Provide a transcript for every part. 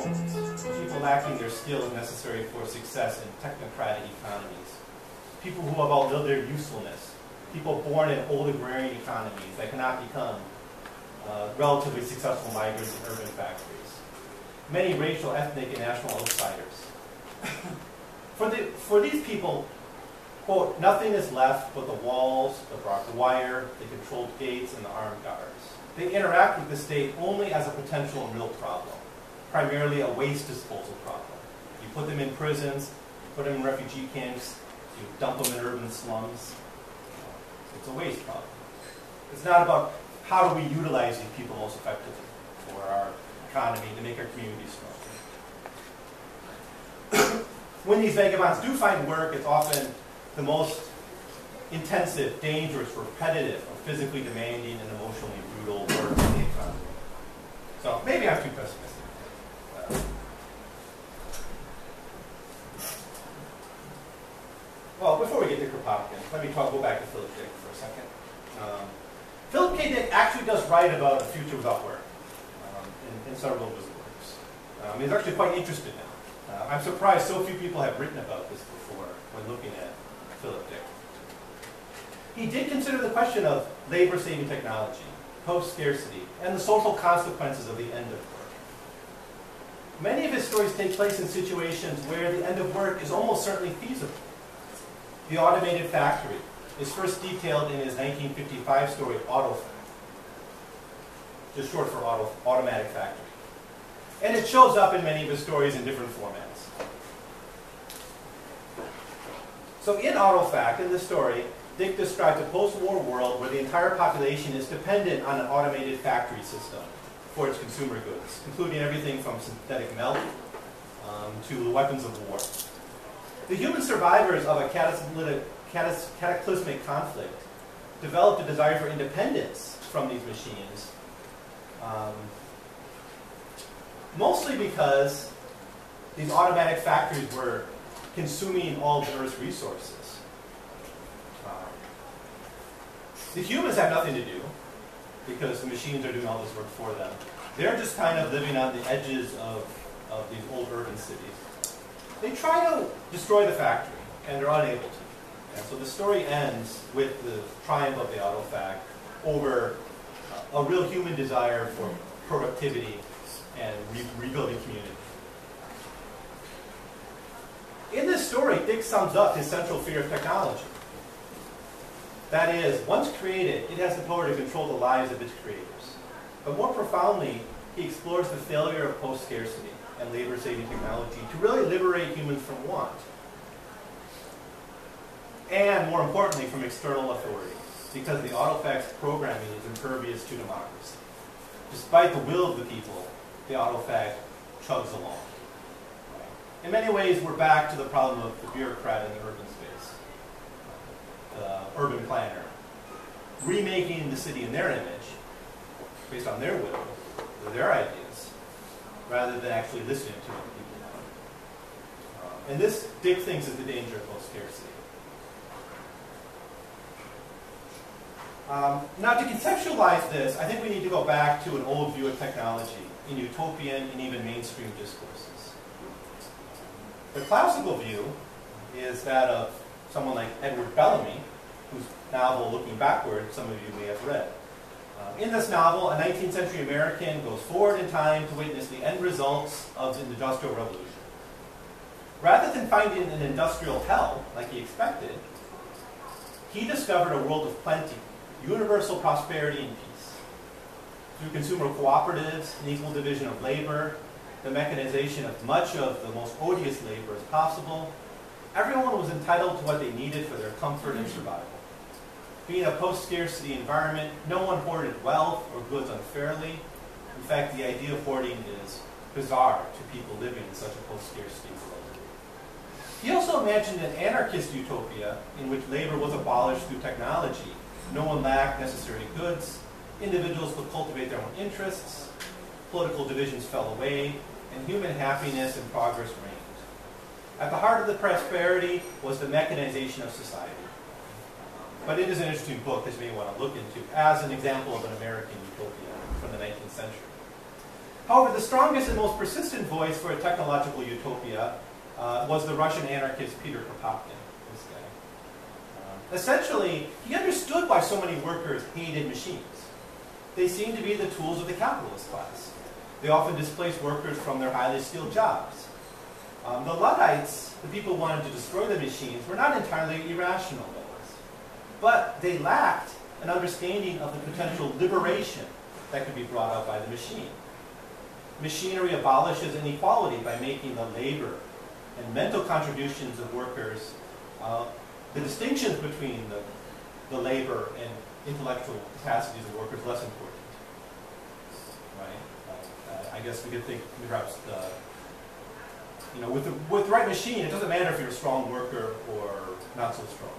people lacking their skills necessary for success in technocratic economies, people who have outlived their usefulness, people born in old agrarian economies that cannot become relatively successful migrants in urban factories, many racial, ethnic, and national outsiders. For these people, quote, nothing is left but the walls, the barbed wire, the controlled gates, and the armed guards. They interact with the state only as a potential and real problem, primarily a waste disposal problem. You put them in prisons, you put them in refugee camps, you dump them in urban slums. It's a waste problem. It's not about how do we utilize these people most effectively for our economy to make our communities stronger. When these vagabonds do find work, it's often the most intensive, dangerous, repetitive, or physically demanding and emotionally brutal work in the economy. So maybe I'm too pessimistic. Well, before we get to Kropotkin, let me go back to Philip Dick for a second. Philip K. Dick actually does write about a future without work in several of his works. He's actually quite interested now. I'm surprised so few people have written about this before when looking at Philip Dick. He did consider the question of labor-saving technology, post-scarcity, and the social consequences of the end of work. Many of his stories take place in situations where the end of work is almost certainly feasible. The automated factory is first detailed in his 1955 story, Autofact, just short for automatic factory. And it shows up in many of his stories in different formats. So in Autofact, in this story, Dick describes a post-war world where the entire population is dependent on an automated factory system for its consumer goods, including everything from synthetic milk to the weapons of war. The human survivors of a cataclysmic conflict developed a desire for independence from these machines, mostly because these automatic factories were consuming all of the Earth's resources. The humans have nothing to do because the machines are doing all this work for them. They're just kind of living on the edges of these old urban cities. They try to destroy the factory, and they're unable to. And so the story ends with the triumph of the Autofact over a real human desire for productivity and rebuilding community. In this story, Dick sums up his central fear of technology. That is, once created, it has the power to control the lives of its creators. But more profoundly, he explores the failure of post-scarcity and labor-saving technology to really liberate humans from want. And more importantly, from external authority, because the Autofact's programming is impervious to democracy. Despite the will of the people, the Autofact chugs along. In many ways, we're back to the problem of the bureaucrat in the urban space, the urban planner, remaking the city in their image, based on their will, or their ideas, rather than actually listening to what the people want. And this, Dick thinks, is the danger of post-scarcity. Now, to conceptualize this, I think we need to go back to an old view of technology in utopian and even mainstream discourses. The classical view is that of someone like Edward Bellamy, whose novel, Looking Backward, some of you may have read. In this novel, a 19th century American goes forward in time to witness the end results of the Industrial Revolution. Rather than finding an industrial hell, like he expected, he discovered a world of plenty, universal prosperity and peace. Through consumer cooperatives, an equal division of labor, the mechanization of much of the most odious labor as possible, everyone was entitled to what they needed for their comfort and survival. Being a post-scarcity environment, no one hoarded wealth or goods unfairly. In fact, the idea of hoarding is bizarre to people living in such a post-scarcity world. He also imagined an anarchist utopia in which labor was abolished through technology. No one lacked necessary goods, individuals could cultivate their own interests, political divisions fell away, and human happiness and progress reigned. At the heart of the prosperity was the mechanization of society. But it is an interesting book that you may want to look into as an example of an American utopia from the 19th century. However, the strongest and most persistent voice for a technological utopia was the Russian anarchist Peter Kropotkin. This guy. Essentially, he understood why so many workers hated machines. They seemed to be the tools of the capitalist class. They often displaced workers from their highly skilled jobs. The Luddites, the people who wanted to destroy the machines, were not entirely irrational, but they lacked an understanding of the potential liberation that could be brought out by the machine. Machinery abolishes inequality by making the labor and mental contributions of workers, the distinctions between the labor and intellectual capacities of workers less important. Right? I guess we could think perhaps with the right machine, it doesn't matter if you're a strong worker or not so strong.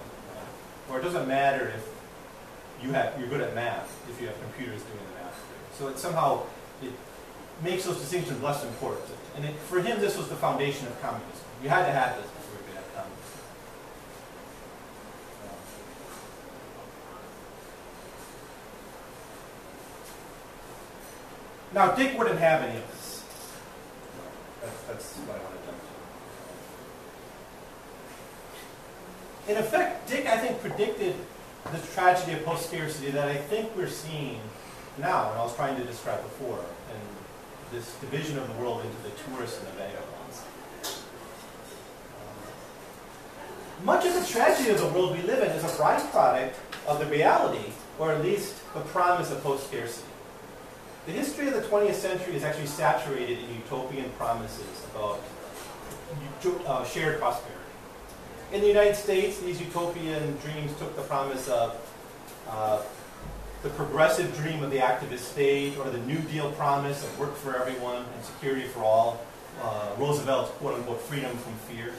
Or it doesn't matter if you're good at math, if you have computers doing the math for you. So it makes those distinctions less important. And for him, this was the foundation of communism. You had to have this before you could have communism. Now, Dick wouldn't have any of this. That's what I want to jump to. In effect, Dick, I think, predicted the tragedy of post-scarcity that I think we're seeing now, and I was trying to describe before, and this division of the world into the tourists and the vagabonds. Much of the tragedy of the world we live in is a byproduct of the reality, or at least the promise of post-scarcity. The history of the 20th century is actually saturated in utopian promises about shared prosperity. In the United States, these utopian dreams took the promise of the progressive dream of the activist state, or the New Deal promise of work for everyone and security for all, Roosevelt's quote-unquote freedom from fear.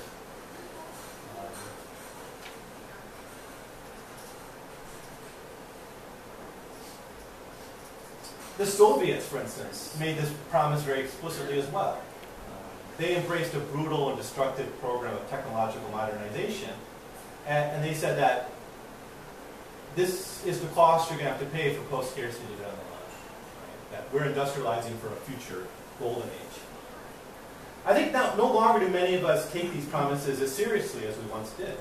The Soviets, for instance, made this promise very explicitly as well. They embraced a brutal and destructive program of technological modernization, and they said that this is the cost you're going to have to pay for post-scarcity down the line. Right? That we're industrializing for a future golden age. I think now no longer do many of us take these promises as seriously as we once did.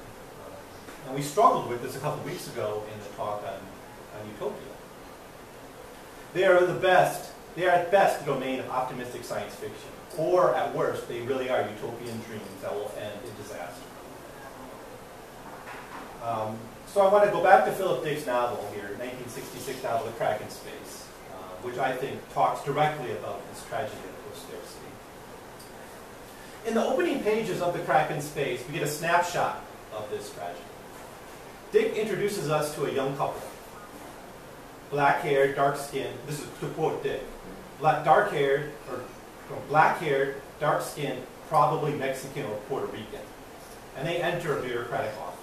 And we struggled with this a couple weeks ago in the talk on utopia. They are at best the domain of optimistic science fiction. Or, at worst, they really are utopian dreams that will end in disaster. So I want to go back to Philip Dick's novel here, 1966 novel, The Crack in Space, which I think talks directly about this tragedy of post-scarcity. In the opening pages of The Crack in Space, we get a snapshot of this tragedy. Dick introduces us to a young couple. Black-haired, dark-skinned, this is to quote Dick, black-haired, dark-skinned, probably Mexican or Puerto Rican. And they enter a bureaucratic office.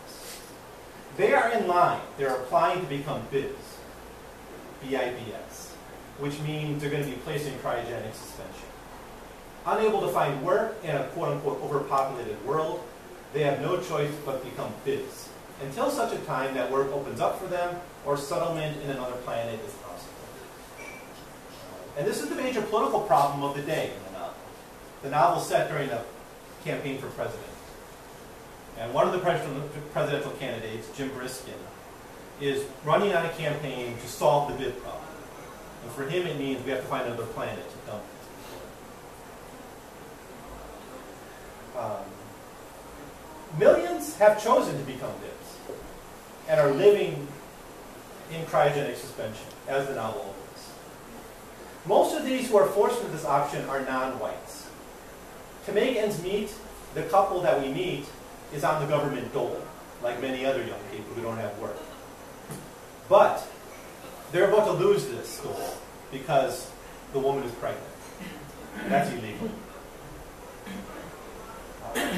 They are in line. They're applying to become BIBs, B-I-B-S, which means they're going to be placed in cryogenic suspension. Unable to find work in a quote-unquote overpopulated world, they have no choice but to become BIBs, until such a time that work opens up for them or settlement in another planet is possible. And this is the major political problem of the day in the novel. The novel is set during a campaign for president. And one of the presidential candidates, Jim Briskin, is running on a campaign to solve the bid problem. And for him it means we have to find another planet to dump it. Millions have chosen to become BIBs and are living in cryogenic suspension, as the novel opens. Most of these who are forced into this option are non-whites. To make ends meet, the couple that we meet is on the government dole, like many other young people who don't have work. But they're about to lose this dole because the woman is pregnant. And that's illegal.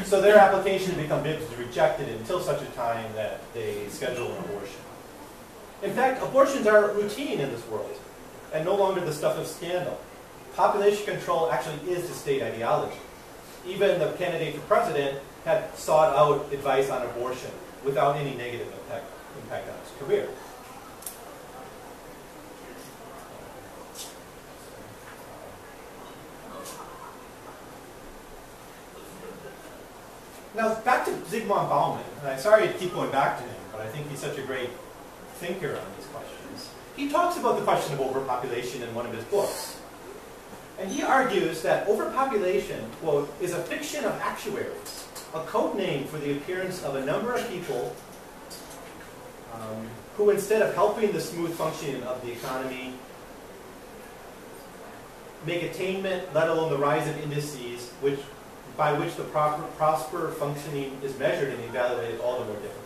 So their application to become BIBs is rejected until such a time that they schedule an abortion. In fact, abortions are routine in this world, and no longer the stuff of scandal. Population control actually is the state ideology. Even the candidate for president had sought out advice on abortion without any negative impact on his career. Now, back to Zygmunt Bauman, and I'm sorry to keep going back to him, but I think he's such a great thinker on these questions. He talks about the question of overpopulation in one of his books. And he argues that overpopulation, quote, is a fiction of actuaries, a code name for the appearance of a number of people who, instead of helping the smooth functioning of the economy, make attainment, let alone the rise of indices, by which the proper functioning is measured and evaluated, all the more difficult.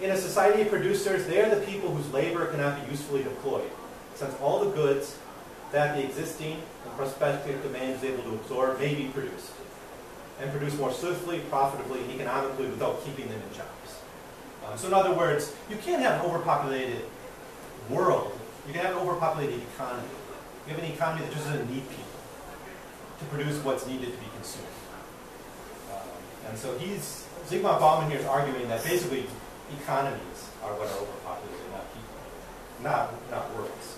In a society of producers, they are the people whose labor cannot be usefully deployed, since all the goods that the existing and prospective demand is able to absorb may be produced, and produced more swiftly, profitably, and economically without keeping them in jobs. So in other words, you can't have an overpopulated world. You can have an overpopulated economy. You have an economy that just doesn't need people to produce what's needed to be consumed. And so Zygmunt Bauman here is arguing that basically economies are what are overpopulated, not people, not worlds.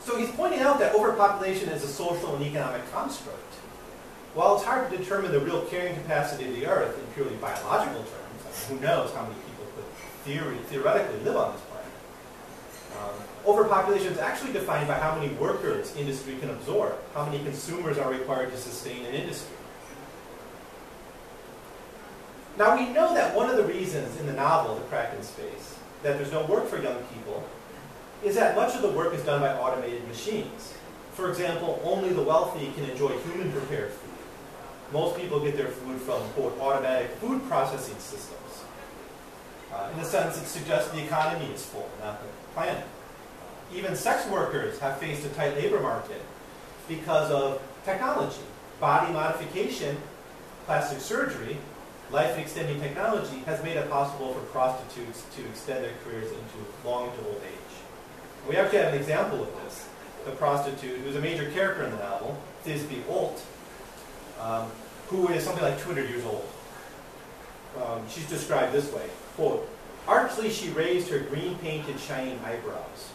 So he's pointing out that overpopulation is a social and economic construct. While it's hard to determine the real carrying capacity of the Earth in purely biological terms, I mean, who knows how many people could theoretically live on this planet, overpopulation is actually defined by how many workers industry can absorb, how many consumers are required to sustain an industry. Now we know that one of the reasons in the novel, The Crack in Space, that there's no work for young people is that much of the work is done by automated machines. For example, only the wealthy can enjoy human-prepared food. Most people get their food from, quote, automatic food processing systems. In a sense, it suggests the economy is full, not the planet. Even sex workers have faced a tight labor market because of technology. Body modification, plastic surgery, life-extending technology has made it possible for prostitutes to extend their careers long into old age. We actually have an example of this. The prostitute, who's a major character in the novel, Thisbe Olt, who is something like 200 years old. She's described this way, quote, "Archly she raised her green-painted, shining eyebrows.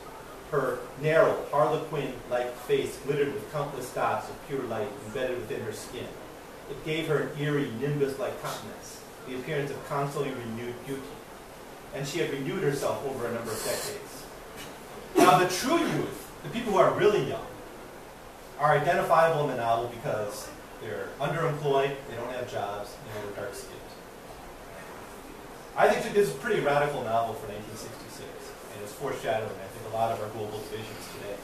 Her narrow, harlequin-like face glittered with countless dots of pure light embedded within her skin. It gave her an eerie, nimbus-like countenance, the appearance of constantly renewed beauty. And she had renewed herself over a number of decades." Now the true youth, the people who are really young, are identifiable in the novel because they're underemployed, they don't have jobs, and they're dark-skinned. I think this is a pretty radical novel for 1966, and it's foreshadowing, I think, a lot of our global divisions today.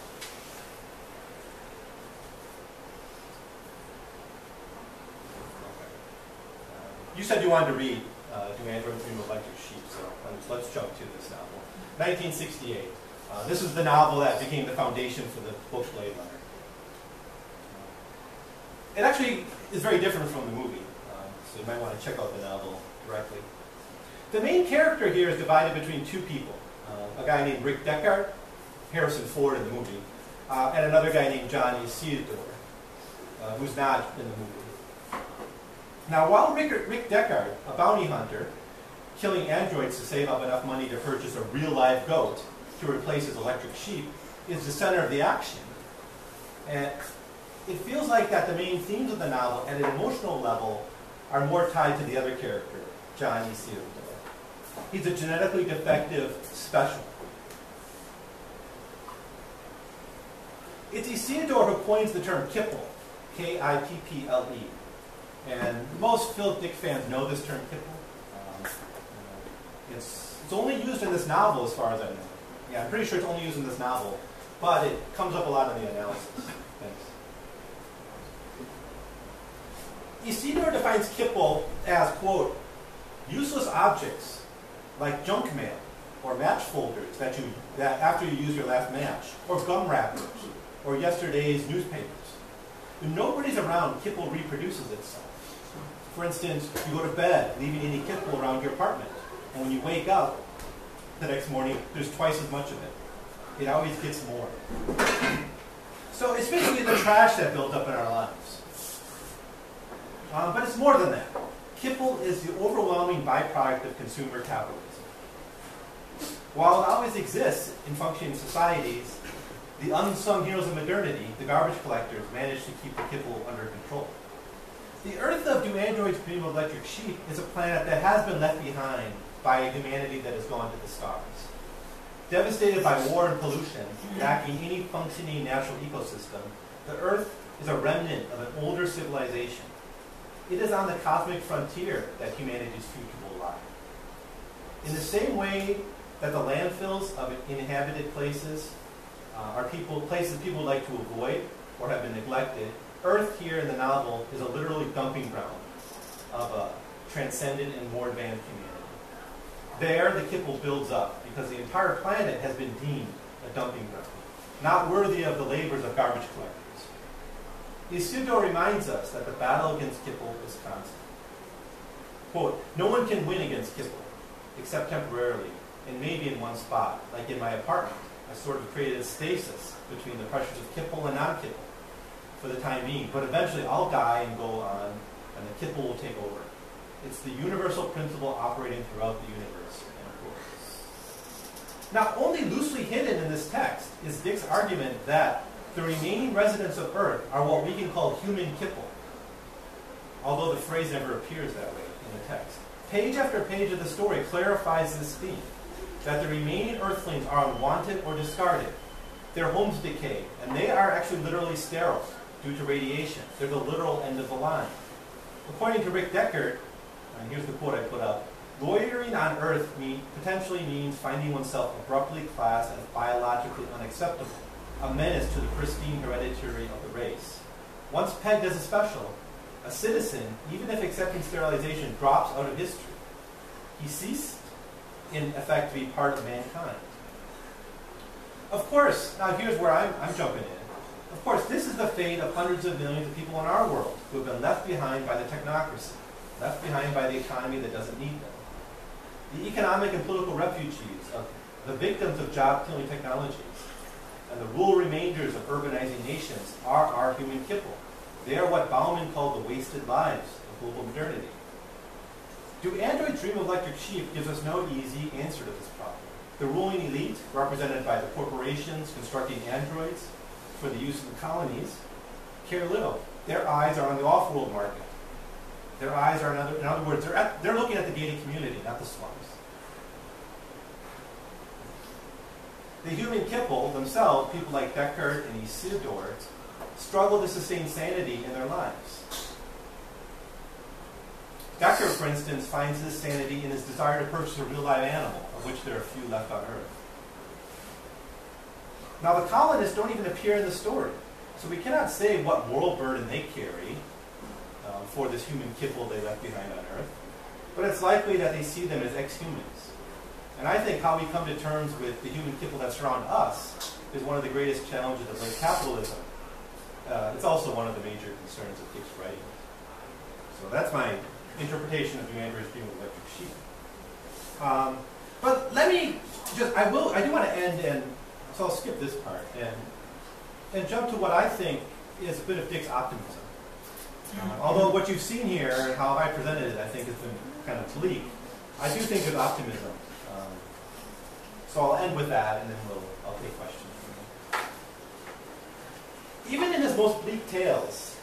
You said you wanted to read Do Androids Dream of Electric Sheep, so let's jump to this novel. 1968. This is the novel that became the foundation for the book Blade Runner. It actually is very different from the movie, so you might want to check out the novel directly. The main character here is divided between two people. A guy named Rick Deckard, Harrison Ford in the movie, and another guy named Johnny Isidore, who's not in the movie. Now, while Rick Deckard, a bounty hunter, killing androids to save up enough money to purchase a real live goat to replace his electric sheep, is the center of the action. And it feels like that the main themes of the novel, at an emotional level, are more tied to the other character, Johnny Isidore. He's a genetically defective special. It's Isidore who coins the term kipple, K-I-P-P-L-E. And most Philip Dick fans know this term kipple. It's only used in this novel as far as I know. Yeah, I'm pretty sure it's only used in this novel, but it comes up a lot in the analysis. Thanks. Isidore defines kipple as, quote, useless objects like junk mail or match folders that after you use your last match, or gum wrappers, or yesterday's newspapers. When nobody's around, kipple reproduces itself. For instance, you go to bed, leaving any kipple around your apartment, and when you wake up the next morning, there's twice as much of it. It always gets more. So it's basically the trash that builds up in our lives. But it's more than that. Kipple is the overwhelming byproduct of consumer capitalism. While it always exists in functioning societies, the unsung heroes of modernity, the garbage collectors, manage to keep the kipple under control. The Earth of Do Androids Dream of Electric Sheep is a planet that has been left behind by a humanity that has gone to the stars. Devastated by war and pollution, lacking any functioning natural ecosystem, the Earth is a remnant of an older civilization. It is on the cosmic frontier that humanity's future will lie. In the same way that the landfills of inhabited places are places people like to avoid or have been neglected, Earth here in the novel is a literally dumping ground of a transcendent and more advanced humanity. There, the kipple builds up because the entire planet has been deemed a dumping ground, not worthy of the labors of garbage collectors. Isidore reminds us that the battle against kipple is constant. Quote, "No one can win against kipple, except temporarily, and maybe in one spot, like in my apartment. I sort of created a stasis between the pressures of kipple and non-kipple for the time being, but eventually I'll die and go on, and the kipple will take over. It's the universal principle operating throughout the universe." End quote. Now, only loosely hidden in this text is Dick's argument that the remaining residents of Earth are what we can call human kipple, although the phrase never appears that way in the text. Page after page of the story clarifies this theme, that the remaining Earthlings are unwanted or discarded. Their homes decay, and they are actually literally sterile due to radiation. They're the literal end of the line. According to Rick Deckard, and here's the quote I put up, "Loitering on Earth potentially means finding oneself abruptly classed as biologically unacceptable, a menace to the pristine hereditary of the race. Once pegged as a special, a citizen, even if accepting sterilization, drops out of history. He ceased, in effect, to be part of mankind." Of course, now here's where I'm jumping in. Of course, this is the fate of hundreds of millions of people in our world who have been left behind by the technocracy, left behind by the economy that doesn't need them. The economic and political refugees of the victims of job-killing technologies and the rural remainders of urbanizing nations are our human kipple. They are what Bauman called the wasted lives of global modernity. Do Androids Dream of Electric Sheep gives us no easy answer to this problem. The ruling elite, represented by the corporations constructing androids for the use of the colonies, care little. Their eyes are on the off-world market. Their eyes are, in other words, they're looking at the gated community, not the slums. The human kipple themselves, people like Deckard and Isidore, struggle to sustain sanity in their lives. Deckard, for instance, finds his sanity in his desire to purchase a real live animal, of which there are few left on Earth. Now, the colonists don't even appear in the story, so we cannot say what moral burden they carry for this human kipple they left behind on Earth, but it's likely that they see them as ex-humans. And I think how we come to terms with the human kipple that surround us is one of the greatest challenges of late capitalism. It's also one of the major concerns of Dick's writing. So that's my interpretation of Do Androids Dream of Electric Sheep. But let me just, I do want to end, and so I'll skip this part and jump to what I think is a bit of Dick's optimism. Although what you've seen here and how I presented it, I think has been kind of bleak, I do think there's optimism. So I'll end with that, and then I'll take questions from you. Even in his most bleak tales,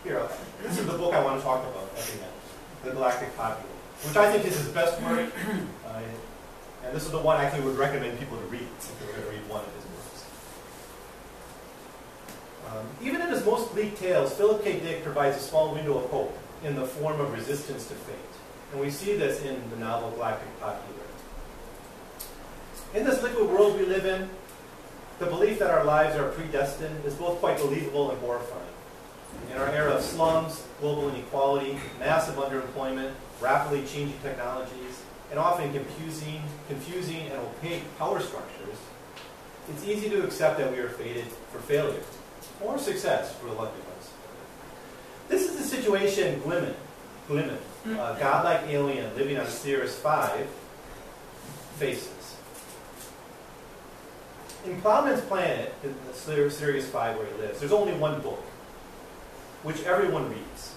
here, this is the book I want to talk about at the end, The Galactic Popular, which I think is his best work, and this is the one I actually would recommend people to read if they were going to read one of his books. Even in his most bleak tales, Philip K. Dick provides a small window of hope in the form of resistance to fate. And we see this in the novel Galactic Popular. In this liquid world we live in, the belief that our lives are predestined is both quite believable and horrifying. In our era of slums, global inequality, massive underemployment, rapidly changing technologies, and often confusing and opaque power structures, it's easy to accept that we are fated for failure, or success for the lucky ones. This is the situation Glimmin, a godlike alien living on Sirius 5, faces. In Plowman's planet, in Sirius 5 where he lives, there's only one book, which everyone reads.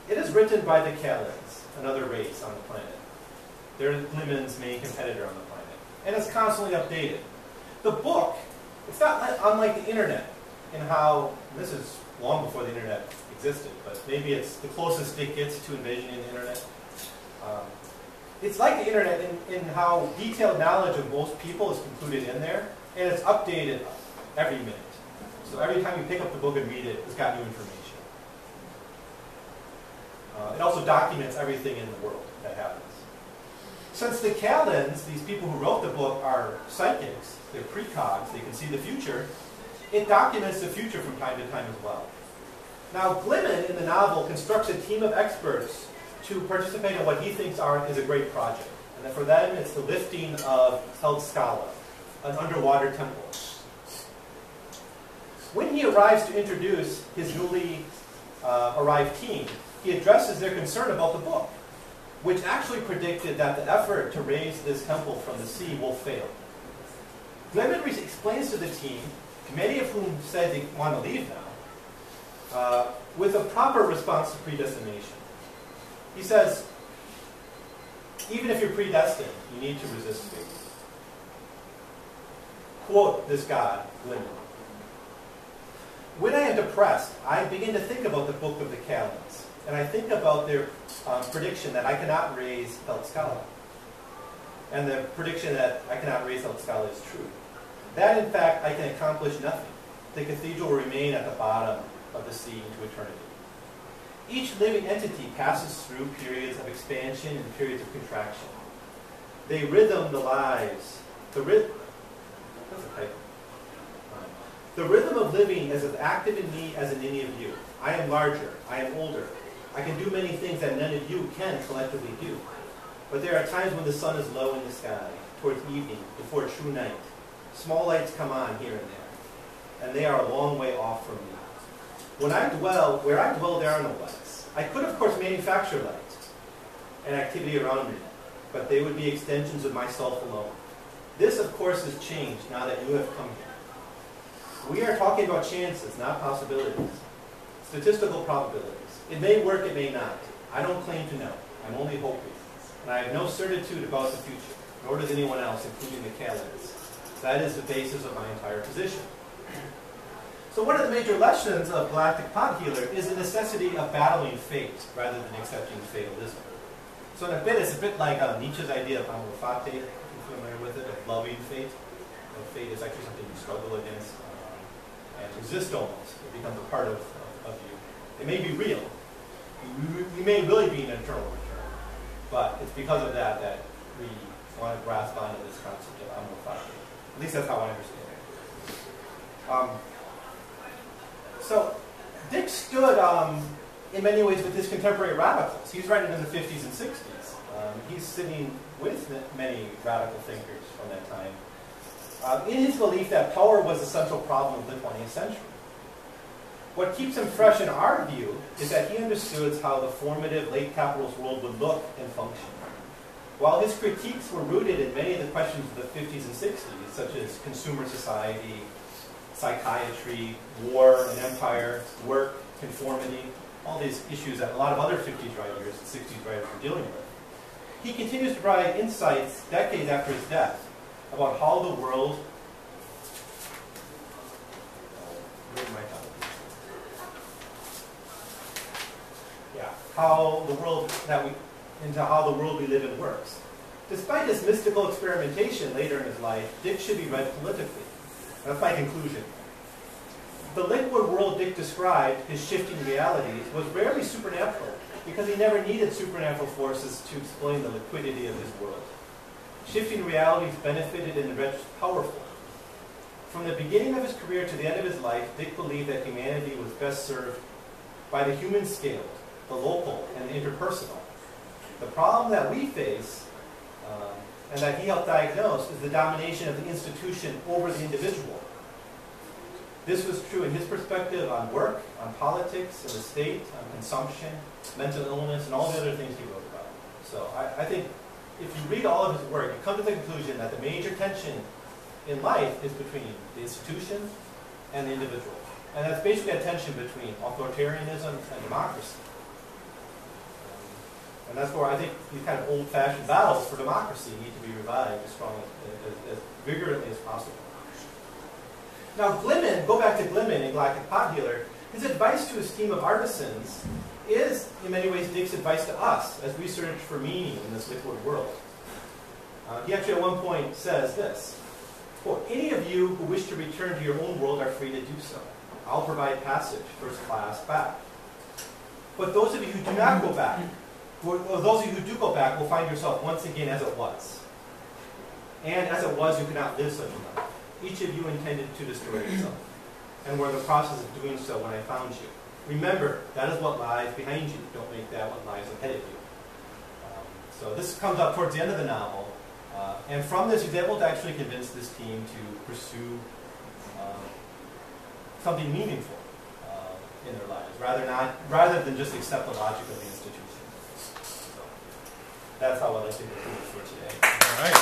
It is written by the Kalins, another race on the planet. They're Glimmin's main competitor on the planet. And it's constantly updated. The book, it's not unlike the internet. in how, this is long before the internet existed, but maybe it's the closest it gets to envisioning the internet. It's like the internet in how detailed knowledge of most people is included in there, and it's updated every minute. So every time you pick up the book and read it, it's got new information. It also documents everything in the world that happens. Since the Kalends, these people who wrote the book, are psychics, they're precogs, they can see the future, it documents the future from time to time as well. Now, Glimmen, in the novel, constructs a team of experts to participate in what he thinks is a great project. And that for them, it's the lifting of Heldskala, an underwater temple. When he arrives to introduce his newly arrived team, he addresses their concern about the book, which actually predicted that the effort to raise this temple from the sea will fail. Glimmen explains to the team, many of whom said they want to leave now, with a proper response to predestination. He says, even if you're predestined, you need to resist fate. Quote this god, Glimmen. When I am depressed, I begin to think about the Book of the Kalends, and I think about their prediction that I cannot raise Heldskala. And the prediction that I cannot raise Heldskala is true. That, in fact, I can accomplish nothing. The cathedral will remain at the bottom of the sea into eternity. Each living entity passes through periods of expansion and periods of contraction. They rhythm the lives. The rhythm of living is as active in me as in any of you. I am larger. I am older. I can do many things that none of you can collectively do. But there are times when the sun is low in the sky, towards evening, before true night. Small lights come on here and there, and they are a long way off from me. Where I dwell, there are no lights. I could, of course, manufacture lights and activity around me, but they would be extensions of myself alone. This, of course, has changed now that you have come here. We are talking about chances, not possibilities. Statistical probabilities. It may work, it may not. I don't claim to know. I'm only hoping. And I have no certitude about the future, nor does anyone else, including the Kalends. That is the basis of my entire position. So one of the major lessons of Galactic Pod Healer is the necessity of battling fate rather than accepting fatalism. So in a bit, it's a bit like Nietzsche's idea of amor fati, if you're familiar with it, of loving fate. And fate is actually something you struggle against and resist almost. It becomes a part of you. It may be real. We may really be an eternal return. But it's because of that that we want to grasp onto this concept of amor fati. At least that's how I understand it. So Dick stood in many ways with his contemporary radicals. He's writing in the 50s and 60s. He's sitting with many radical thinkers from that time in his belief that power was the central problem of the 20th century. What keeps him fresh in our view is that he understood how the formative late capitalist world would look and function. While his critiques were rooted in many of the questions of the 50s and 60s, such as consumer society, psychiatry, war and empire, work, conformity, all these issues that a lot of other 50s writers and 60s writers were dealing with, he continues to provide insights decades after his death about how the world how the world we live in works. Despite this mystical experimentation later in his life, Dick should be read politically. That's my conclusion. The liquid world Dick described, his shifting realities, was rarely supernatural because he never needed supernatural forces to explain the liquidity of his world. Shifting realities benefited and enriched powerful. From the beginning of his career to the end of his life, Dick believed that humanity was best served by the human scale, the local, and the interpersonal. The problem that we face, and that he helped diagnose, is the domination of the institution over the individual. This was true in his perspective on work, on politics, and the state, on consumption, mental illness, and all the other things he wrote about. So I think if you read all of his work, you come to the conclusion that the major tension in life is between the institution and the individual. And that's basically a tension between authoritarianism and democracy. And that's where I think these kind of old-fashioned battles for democracy need to be revived as strongly, as vigorously as possible. Now Glimmin, go back to Glimmin, a galactic pot dealer, his advice to his team of artisans is, in many ways, Dick's advice to us as we search for meaning in this liquid world. He actually at one point says this, quote, "Any of you who wish to return to your own world are free to do so. I'll provide passage, first class, back. But those of you who do not go back, or those of you who do go back, will find yourself once again as it was. And as it was, you could not live such a life. Each of you intended to destroy yourself, and were in the process of doing so when I found you. Remember, that is what lies behind you. Don't make that what lies ahead of you." So this comes up towards the end of the novel. And from this, he's able to actually convince this team to pursue something meaningful in their lives, rather than just accept the logic of the institution. So that's how I like to conclude for today. All right.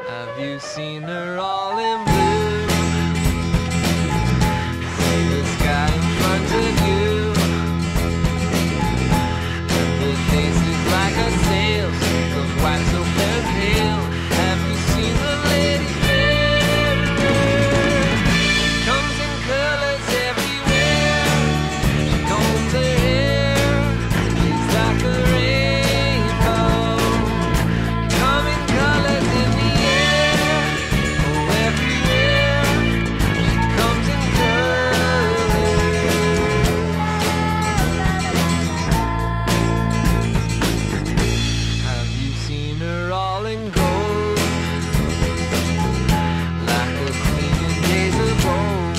Have you seen her all in blue? See the sky in front of you, and the face is like a sail, streak of wax open pale. Have you seen the lady fair? She comes in colors everywhere. She combs her hair, she's like a rainbow. Come in colors in the air, oh everywhere. She comes in colors. Have you seen her all in gold, like a queen in days of old?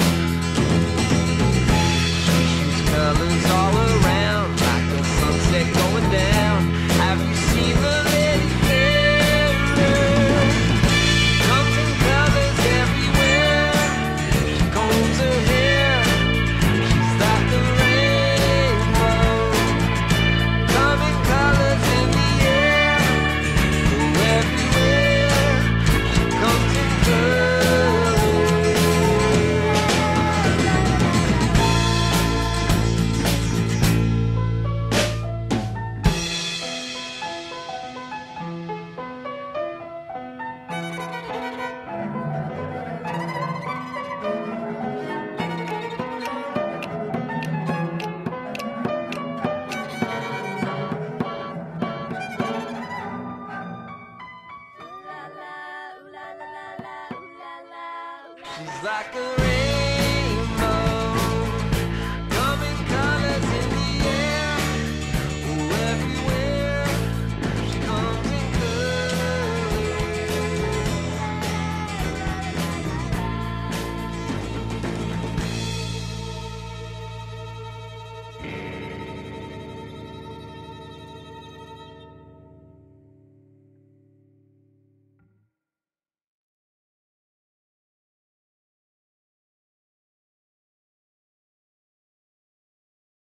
She shoots colors all around, like the sunset going down. Have you seen the lady fair? Comes in colors everywhere. She combs her hair, she's like a rainbow. Come in colors in the air, oh everywhere. She comes in colors. She's like a rainbow.